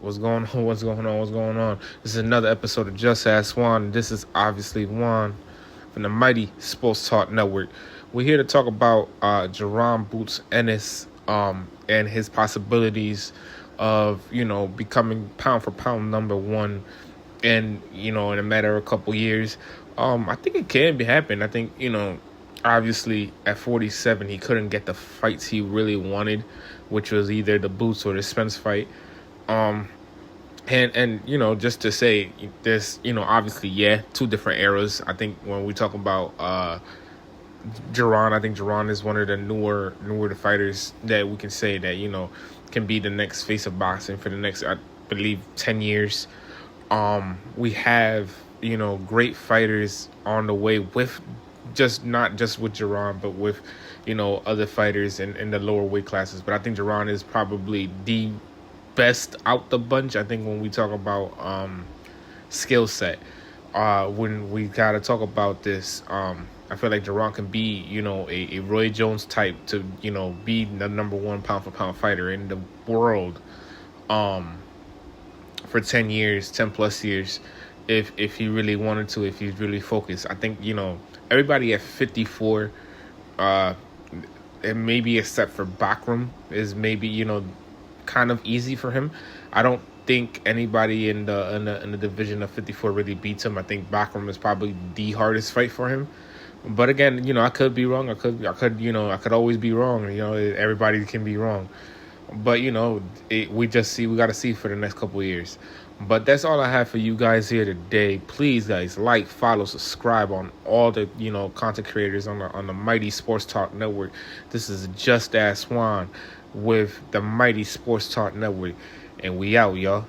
What's going on? What's going on? What's going on? This is another episode of Just Ask Juan. This is obviously Juan from the Mighty Sports Talk Network. We're here to talk about Jaron Boots Ennis and his possibilities of, becoming pound for pound number one and, in a matter of a couple years. I think it can be happen. I think, obviously at 47, he couldn't get the fights he really wanted, which was either the Boots or the Spence fight. And just to say, there's, obviously, two different eras. I think when we talk about Jaron, I think Jaron is one of the newer fighters that we can say that, can be the next face of boxing for the next, I believe, 10 years. We have, great fighters on the way with not just with Jaron, but with, other fighters in the lower weight classes. But I think Jaron is probably the best out the bunch. I think when we talk about skill set, when we gotta talk about this, I feel like Jaron can be, a Roy Jones type to, be the number one pound for pound fighter in the world for 10 plus years, if he really wanted to, if he's really focused. I think, everybody at 54, and maybe except for Bakram, is maybe, kind of easy for him. I don't think anybody in the division of 54 really beats him. I think Bakram is probably the hardest fight for him. But again, I could be wrong. I could always be wrong. Everybody can be wrong. But we got to see for the next couple of years. But that's all I have for you guys here today. Please, guys, like, follow, subscribe on all the content creators on the Mighty Sports Talk Network. This is Just Ask Juan with the Mighty Sports Talk Network, and we out, y'all.